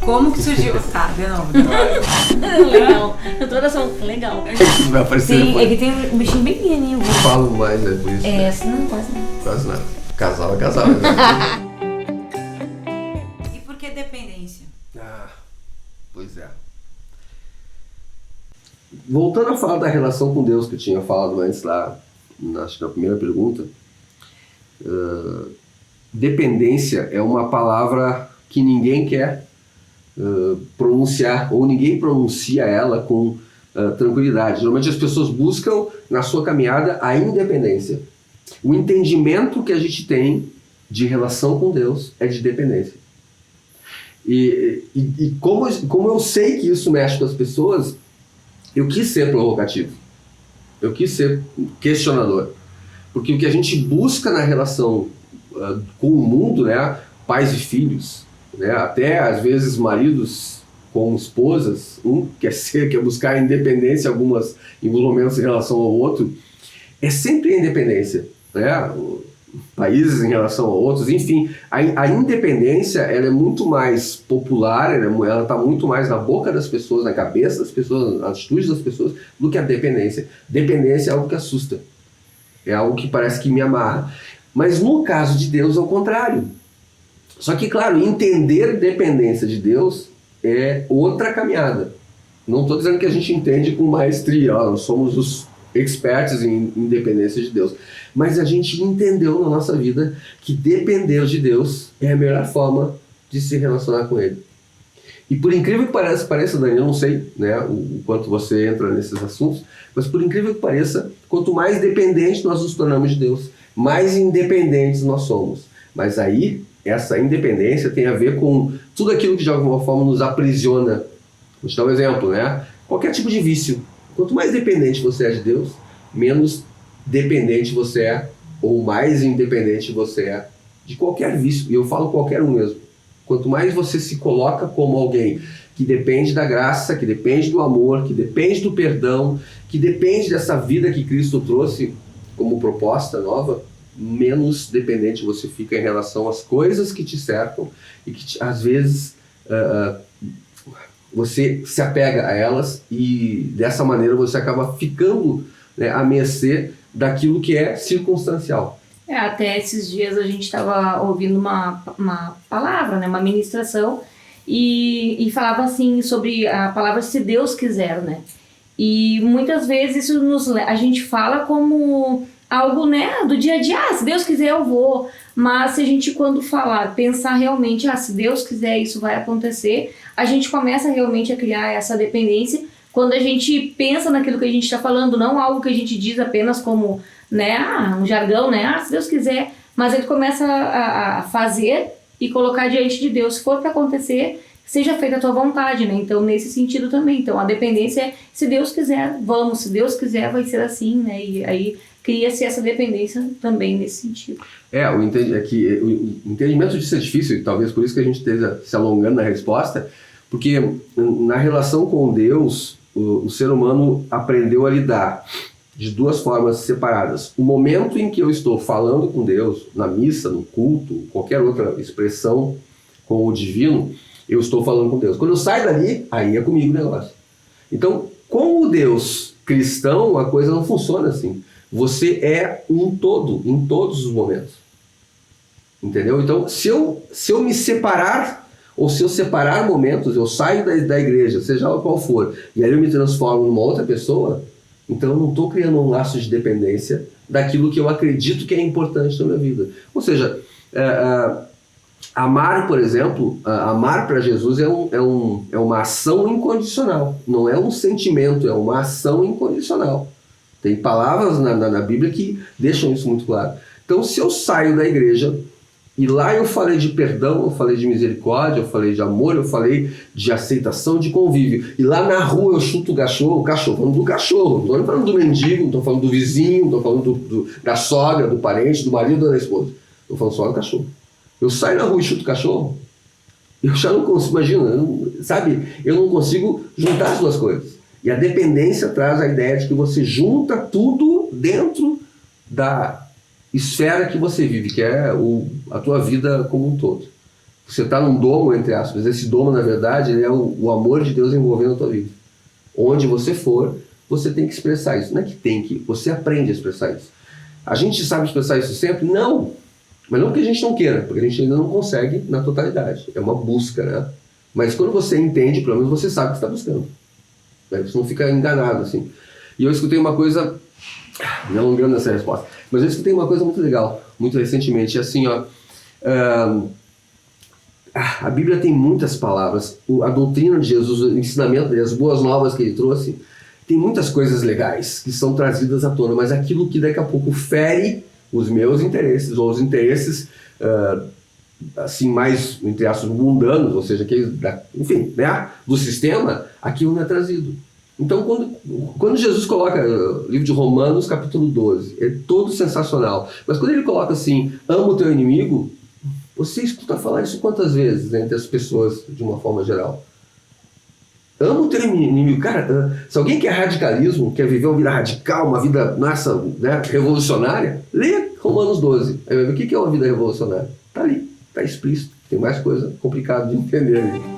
Como que surgiu? Tá, de novo. Legal. Doutora, legal. Vai aparecer Sim, depois. é que tem um bichinho bem pequenininho. Não falo mais, né? Por isso. Não, quase não. Quase nada. Casal é casal, né? E por que dependência? Pois é. Voltando a falar da relação com Deus que eu tinha falado antes lá, acho que na primeira pergunta, dependência é uma palavra que ninguém quer pronunciar, ou ninguém pronuncia ela com tranquilidade. Geralmente as pessoas buscam na sua caminhada a independência. O entendimento que a gente tem de relação com Deus é de dependência. E como eu sei que isso mexe com as pessoas, eu quis ser provocativo. Eu quis ser questionador. Porque o que a gente busca na relação com o mundo, né, pais e filhos, né, até às vezes maridos com esposas, quer buscar a independência, alguns momentos em relação ao outro, é sempre a independência, né? Países em relação a outros, enfim, a independência ela é muito mais popular, ela está muito mais na boca das pessoas, na cabeça das pessoas, nas atitudes das pessoas, do que a dependência. Dependência é algo que assusta, é algo que parece que me amarra. Mas no caso de Deus é o contrário. Só que, claro, entender dependência de Deus é outra caminhada. Não estou dizendo que a gente entende com maestria, nós somos os experts em independência de Deus. Mas a gente entendeu na nossa vida que depender de Deus é a melhor forma de se relacionar com Ele. E por incrível que pareça, Dani, eu não sei, né, o quanto você entra nesses assuntos, mas por incrível que pareça, quanto mais dependente nós nos tornamos de Deus, mais independentes nós somos. Mas aí, essa independência tem a ver com tudo aquilo que de alguma forma nos aprisiona. Vou te dar um exemplo, né? Qualquer tipo de vício. Quanto mais dependente você é de Deus, menos dependente você é, ou mais independente você é de qualquer vício. E eu falo qualquer um mesmo. Quanto mais você se coloca como alguém que depende da graça, que depende do amor, que depende do perdão, que depende dessa vida que Cristo trouxe como proposta nova, menos dependente você fica em relação às coisas que te cercam e que às vezes você se apega a elas e dessa maneira você acaba ficando, né, à mercê daquilo que é circunstancial. Até esses dias a gente estava ouvindo uma palavra, né, uma ministração, e falava assim sobre a palavra se Deus quiser, né? E muitas vezes isso a gente fala como algo, né, do dia a dia, se Deus quiser eu vou, mas se a gente quando falar, pensar realmente, se Deus quiser isso vai acontecer, a gente começa realmente a criar essa dependência quando a gente pensa naquilo que a gente está falando, não algo que a gente diz apenas como, né, um jargão, né, se Deus quiser, mas ele começa a fazer e colocar diante de Deus, se for para acontecer, seja feita a tua vontade, né? Então, nesse sentido também. Então, a dependência é, se Deus quiser, vamos, se Deus quiser, vai ser assim, né? E aí cria-se essa dependência também nesse sentido. O entendimento disso é difícil, e talvez por isso que a gente esteja se alongando na resposta, porque na relação com Deus, o ser humano aprendeu a lidar de duas formas separadas. O momento em que eu estou falando com Deus, na missa, no culto, qualquer outra expressão com o divino, eu estou falando com Deus. Quando eu saio dali, aí é comigo o negócio. Então, com o Deus cristão, a coisa não funciona assim. Você é um todo, em todos os momentos. Entendeu? Então, se eu me separar, ou se eu separar momentos, eu saio da igreja, seja lá qual for, e aí eu me transformo numa outra pessoa, então eu não estou criando um laço de dependência daquilo que eu acredito que é importante na minha vida. Ou seja, amar, por exemplo, amar para Jesus é uma ação incondicional, não é um sentimento, é uma ação incondicional. Tem palavras na Bíblia que deixam isso muito claro. Então, se eu saio da igreja e lá eu falei de perdão, eu falei de misericórdia, eu falei de amor, eu falei de aceitação, de convívio, e lá na rua eu chuto o cachorro, falando do cachorro, não estou falando do mendigo, não estou falando do vizinho, não estou falando da sogra, do parente, do marido ou da esposa, estou falando só do cachorro. Eu saio na rua e chuto o cachorro, eu já não consigo, imagina, eu não consigo juntar as duas coisas. E a dependência traz a ideia de que você junta tudo dentro da esfera que você vive, que é a tua vida como um todo. Você está num domo, entre aspas. Esse domo, na verdade, ele é o amor de Deus envolvendo a tua vida. Onde você for, você tem que expressar isso. Não é que tem que, você aprende a expressar isso. A gente sabe expressar isso sempre? Não. Mas não porque a gente não queira, porque a gente ainda não consegue na totalidade. É uma busca, né? Mas quando você entende, pelo menos você sabe o que está buscando. Você não fica enganado, assim. E eu escutei uma coisa, não alongando essa resposta, mas eu escutei uma coisa muito legal, muito recentemente, assim, ó. A Bíblia tem muitas palavras, a doutrina de Jesus, o ensinamento dele, as boas novas que ele trouxe, tem muitas coisas legais que são trazidas à tona, mas aquilo que daqui a pouco fere os meus interesses, ou os interesses, assim, mais, entre aspas, mundanos, ou seja, enfim, né, do sistema, aquilo não é trazido. Então, quando Jesus coloca o livro de Romanos, capítulo 12, é todo sensacional, mas quando ele coloca assim, ama o teu inimigo, você escuta falar isso quantas vezes, né, entre as pessoas, de uma forma geral? Ama o teu inimigo. Cara, se alguém quer radicalismo, quer viver uma vida radical, uma vida, nossa, né, revolucionária, lê Romanos 12. Aí vai ver o que é uma vida revolucionária. Tá ali, tá explícito. Tem mais coisa complicada de entender ali.